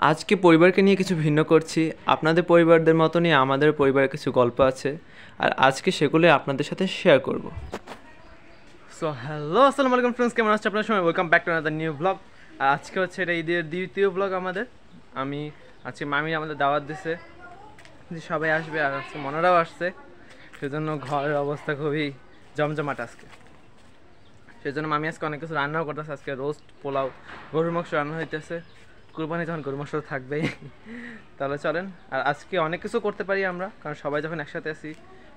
আজকে পরিবারকে নিয়ে কিছু ভিন্ন করছি। আপনাদের পরিবারদের মতনই আমাদের পরিবারের কিছু গল্প আছে, আর আজকে সেগুলো আপনাদের সাথে শেয়ার করব। সো হ্যালো, আসসালামু আলাইকুম ফ্রেন্ডস, কেমন আছেন আপনার? সময় welcome back to another new blog. আর আজকে হচ্ছে এটা ঈদের দ্বিতীয় ব্লগ আমাদের। আমি আজকে মামি আমাদের দাওয়াত দিছে যে সবাই আসবে, আর আজকে মনারাও আসছে, সেজন্য ঘরের অবস্থা খুবই জমজমাট আজকে। সেজন্য মামি আজকে অনেক কিছু রান্নাও করতেছে। আজকে রোস্ট, পোলাও, গরুর মাংস রান্না হইতেছে। কুরবানি যখন গরুর মাংস থাকবেই। তাহলে চলেন। আর আজকে অনেক কিছু করতে পারি আমরা, কারণ সবাই যখন একসাথে আসি,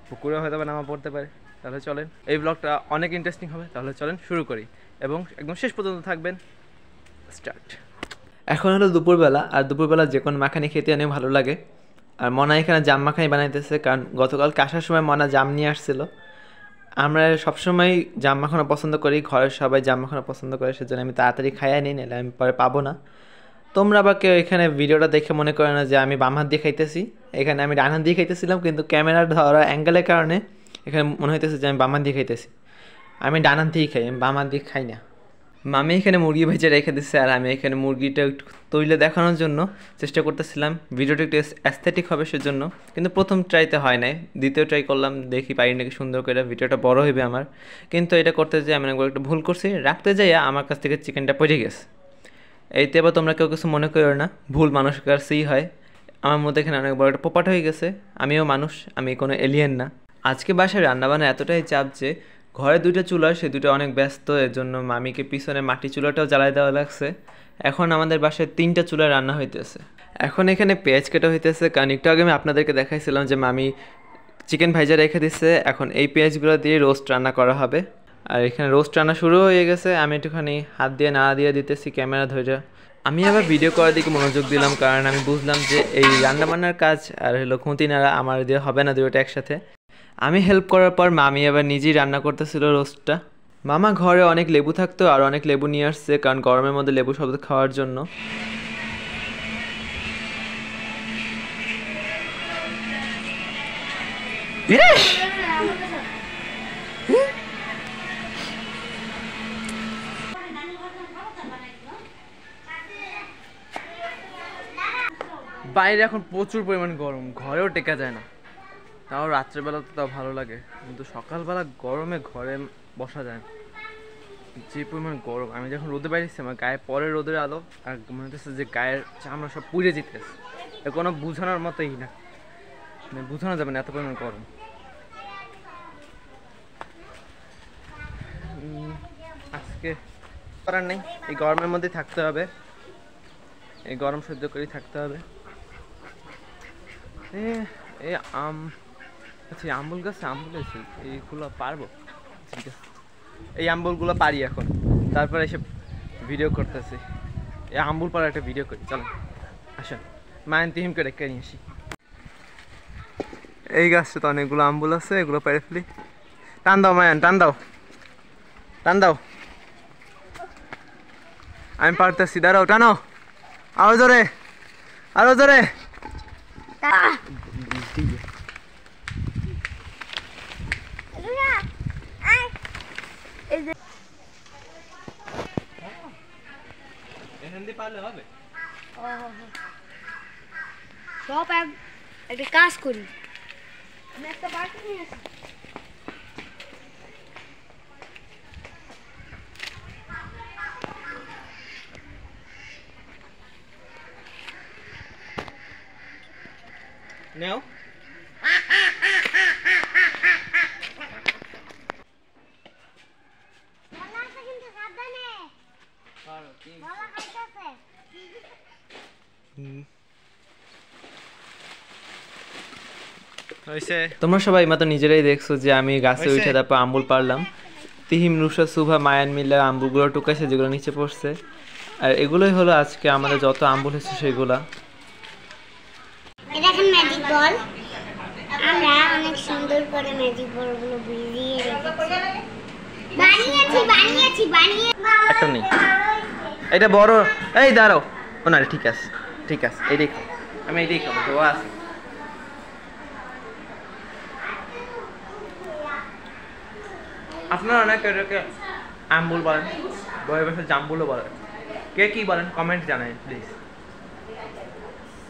পুকুরে হয়তো বা নামা পড়তে পারে। তাহলে চলেন, এই ব্লগটা অনেক ইন্টারেস্টিং হবে। তাহলে চলেন শুরু করি এবং একদম শেষ পর্যন্ত থাকবেন। স্টার্ট। এখন হলো দুপুরবেলা, আর দুপুরবেলা যে কোনো মাখানি খেতে অনেক ভালো লাগে। আর মনা এখানে জাম মাখানি বানাইতেছে, কারণ গতকালকে আসার সময় মনা জাম নিয়ে আসছিল। আমরা সবসময় জাম মাখানো পছন্দ করি, ঘরের সবাই জাম মাখানো পছন্দ করে, সেজন্য আমি তাড়াতাড়ি খাইয়ে নিই, নাহলে আমি পরে পাবো না। তোমরা আবার কেউ এখানে ভিডিওটা দেখে মনে করে না যে আমি বাম হাত দিয়ে খাইতেছি। এখানে আমি ডান হাত দিয়ে খাইতেছিলাম, কিন্তু ক্যামেরার ধরা অ্যাঙ্গেলের কারণে এখানে মনে হইতেছে যে আমি বাম হাত দিয়ে খাইতেছি। আমি ডান হাত দিয়েই খাই, আমি বাম হাত দিয়ে খাই না। মামি এখানে মুরগি ভেজে রেখে দিচ্ছে, আর আমি এখানে মুরগিটা একটু তৈলে দেখানোর জন্য চেষ্টা করতেছিলাম, ভিডিওটা একটু অ্যাস্থেটিক হবে সেজন্য। কিন্তু প্রথম ট্রাইতে হয় নাই, দ্বিতীয় ট্রাই করলাম, দেখি পারি নাকি সুন্দর করে, ভিডিওটা বড় হইবে আমার। কিন্তু এটা করতে যেয়ে আমি একবার একটা ভুল করছি, রাখতে যাইয়া আমার কাছ থেকে চিকেনটা পড়ে গেছে। এইতে এবার তোমরা কেউ কিছু মনে করো না, ভুল মানুষের কাছেই হয়। আমার মধ্যে এখানে অনেক বড় একটা পোপাট হয়ে গেছে। আমিও মানুষ, আমি কোনো এলিয়েন না। আজকে বাসায় রান্নাবান্না এতটাই চাপ যে ঘরে দুইটা চুলা, সে দুটো অনেক ব্যস্ত, এর জন্য মামিকে পিছনে মাটি চুলাটাও জ্বালাই দেওয়া লাগছে। এখন আমাদের বাসায় 3টা চুলা রান্না হইতেছে। এখন এখানে পেঁয়াজ কাটা হইতেছে, কারণ একটু আগে আমি আপনাদেরকে দেখাইছিলাম যে মামি চিকেন ভাইজা রেখে দিচ্ছে। এখন এই পেঁয়াজগুলো দিয়ে রোস্ট রান্না করা হবে। আর এখানে রোস্ট রান্না শুরু হয়ে গেছে, আমি একটুখানি হাত দিয়ে নাড়া দিয়ে দিতেছি ক্যামেরা ধরে। আমি আবার ভিডিও করার দিকে মনোযোগ দিলাম, কারণ আমি বুঝলাম যে এই রান্নাবান্নার কাজ আর হলো খুঁতি নাড়া আমার দিয়ে হবে না দুটোটা একসাথে। আমি হেল্প করার পর মামি আবার নিজেই রান্না করতেছিল রোস্টটা। মামা ঘরে অনেক লেবু থাকতো, আর অনেক লেবু নিয়ে আসছে, কারণ গরমের মধ্যে লেবু শরবত খাওয়ার জন্য। বাইরে এখন প্রচুর পরিমাণ গরম, ঘরেও টেকা যায় না। তাও রাত্রেবেলা তো তাও ভালো লাগে, কিন্তু সকালবেলা গরমে ঘরে বসা যায় না, যে পরিমাণ গরম। আমি যখন রোদে বাইরেছি, আমার গায়ে পরে রোদের আলো, আর মনে হচ্ছে যে গায়ের চামড়া সব পুড়ে যেতেছে। এ কোনো বোঝানোর মতোই না, মানে বোঝানো যাবে না এত পরিমাণ গরম। আজকে করার নেই, এই গরমের মধ্যে থাকতে হবে, এই গরম সহ্য করেই থাকতে হবে। এই আচ্ছা, আম্বুল গাছে আম্বুল আছে, এইগুলো পারবো? ঠিক আছে, এই আম্বুলগুলো পারি এখন, তারপরে এসে ভিডিও করতেছি। এই আম্বুল পাড়ার একটা ভিডিও করি, চলো আসেন। মায়ের তিহিম করে রেখে নিয়ে আসি। এই গাছটা তো অনেকগুলো আম্বুল আছে, এগুলো পেরে ফেলি। টান দাও মায়ান, টান দাও, টান দাও। আমি পারতেছি, দাঁড়াও, টানো আরো জোরে, আরো জোরে। সব একটা কাজ করি, আমি একটা বাটি নিয়ে আসি। নেও। তোমরা সবাই মাত্র নিজেরাই দেখছো যে আমি গাছে উঠে তারপর আম্বুল পারলাম। তিহিম, রুষা, শুভা, মায়ান মিলে আম্বুলগুলো টুকাইছে, যেগুলো নিচে পড়ছে। আর এগুলোই হলো আজকে আমাদের যত আম্বুল হয়েছে সেগুলা। দেখেন ম্যাজিক বল, আমরা অনেক সুন্দর করে ম্যাজিক বলগুলো বুঝিয়ে বানিয়েছি। একটা নেই, এটা বড়। এই দাঁড়াও, ও না, ঠিক আছে ঠিক আছে, এইটাই খাও, আমি এইটাই খাবো, তো আছে। আপনারা অনেক এটাকে আম্বুল বলেন, বয়ে বসে জাম্বুলও বলেন, কে কি বলেন কমেন্ট জানাই প্লিজ।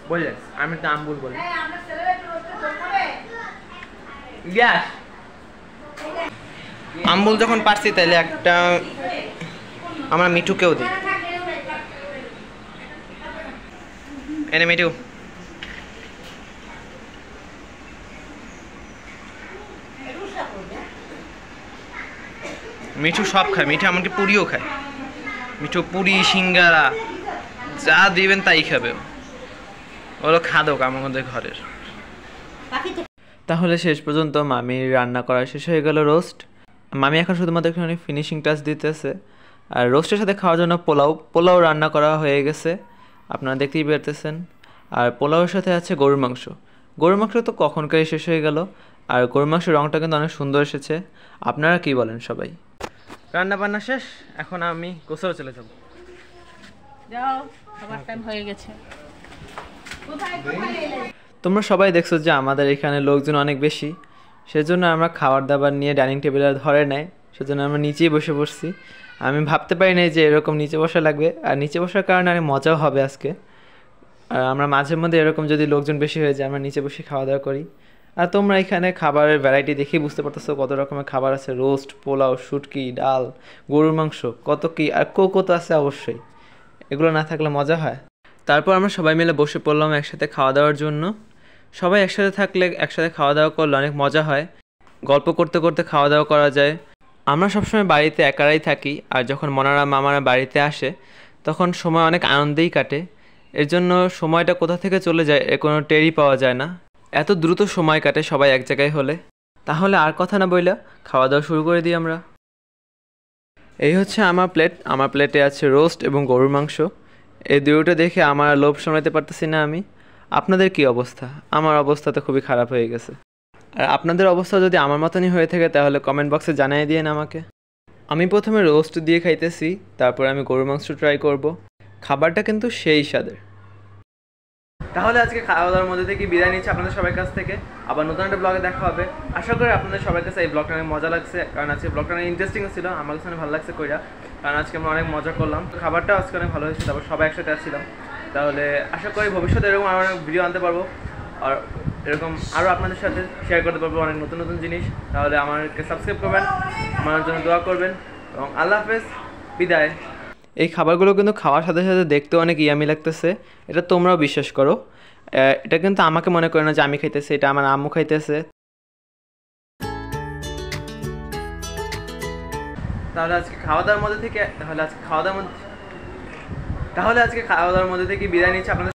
বলে আমি তো আম্বুল বলি গ্যাস আম্বুল যখন পারছি তাহলে একটা আমার মিঠুকেও দিই এনে মিঠু মিঠু সব খায় মিঠু এমনকি পুরিও খায় মিঠু পুরি সিঙ্গারা যা দিবেন তাই খাবে ওগুলো খাদক আমাদের ঘরের তাহলে শেষ পর্যন্ত মামির রান্না করা শেষ হয়ে গেল রোস্ট মামি এখন শুধুমাত্র এখানে ফিনিশিং টাচ দিতেছে আর রোস্টের সাথে খাওয়ার জন্য পোলাও রান্না করা হয়ে গেছে আপনারা দেখতেই পেতেছেন আর পোলাওয়ের সাথে আছে গরুর মাংস তো কখনকারই শেষ হয়ে গেল আর গরুর মাংসের রঙটা কিন্তু অনেক সুন্দর এসেছে আপনারা কি বলেন সবাই রান্না বান্না শেষ এখন আমি গোসলে চলে যাব যাও খাবার টাইম হয়ে গেছে তোমরা সবাই দেখছো যে আমাদের এখানে লোকজন অনেক বেশি সেজন্য আমরা খাবার দাবার নিয়ে ডাইনিং টেবিলে ধরে নেয় সেজন্য আমরা নিচেই বসে পড়ছি আমি ভাবতে পারি নাই যে এরকম নিচে বসা লাগবে আর নিচে বসার কারণে অনেক মজাও হবে আজকে আর আমরা মাঝে মধ্যে এরকম যদি লোকজন বেশি হয়ে যায় আমরা নিচে বসে খাওয়া দাওয়া করি আর তোমরা এখানে খাবারের ভ্যারাইটি দেখেই বুঝতে পারতেছো কত রকমের খাবার আছে রোস্ট পোলাও শুটকি ডাল গরুর মাংস কত কি আর কত আছে অবশ্যই এগুলো না থাকলে মজা হয় তারপর আমরা সবাই মিলে বসে পড়লাম একসাথে খাওয়া দাওয়ার জন্য সবাই একসাথে থাকলে একসাথে খাওয়া দাওয়া করলে অনেক মজা হয় গল্প করতে করতে খাওয়া দাওয়া করা যায় আমরা সবসময় বাড়িতে একারাই থাকি আর যখন মনারা মামারা বাড়িতে আসে তখন সময় অনেক আনন্দেই কাটে এর জন্য সময়টা কোথা থেকে চলে যায় এর কোনো টেরই পাওয়া যায় না এত দ্রুত সময় কাটে সবাই এক জায়গায় হলে তাহলে আর কথা না বইলা খাওয়া দাওয়া শুরু করে দিই আমরা এই হচ্ছে আমার প্লেটে আছে রোস্ট এবং গরুর মাংস এই দুটো দেখে আমার লোভ সামলাতে পারতেছি না আমি আপনাদের কি অবস্থা আমার অবস্থা তো খুবই খারাপ হয়ে গেছে আর আপনাদের অবস্থা যদি আমার মতনই হয়ে থাকে তাহলে কমেন্ট বক্সে জানিয়ে দিন আমাকে আমি প্রথমে রোস্ট দিয়ে খাইতেছি তারপর আমি গরুর মাংস ট্রাই করব খাবারটা কিন্তু সেই স্বাদের তাহলে আজকে খাওয়া দাওয়ার মধ্যে থেকে বিদায় নিচ্ছি আপনাদের সবার কাছ থেকে আবার নতুন একটা ব্লগে দেখা হবে আশা করি আপনাদের সবার কাছে এই ব্লগটা অনেক মজা লাগছে কারণ আজকে ব্লগটা অনেক ইন্টারেস্টিং ছিল আমার কাছে অনেক ভালো লাগছে কইরা কারণ আজকে আমরা অনেক মজা করলাম খাবারটা আজকে অনেক ভালো হয়েছে তারপর সবাই একসাথে আসছিলাম তাহলে আশা করি ভবিষ্যতে এরকম আরও অনেক ভিডিও আনতে পারবো আর এরকম আরও আপনাদের সাথে শেয়ার করতে পারবো অনেক নতুন নতুন জিনিস তাহলে আমাকে সাবস্ক্রাইব করবেন আমার জন্য দোয়া করবেন এবং আল্লাহ হাফেজ বিদায় এই খাবারগুলো কিন্তু খাওয়ার সাথে সাথে দেখতেও অনেক ইয়ামি লাগতেছে এটা তোমরাও বিশ্বাস করো এটা কিন্তু আমাকে মনে করে না যে আমি খাইতেছি এটা আমার আম্মু খাইতেছে তাহলে আজকে খাওয়া দাওয়ার মধ্যে থেকে বিদায় নিচ্ছি আপনাদের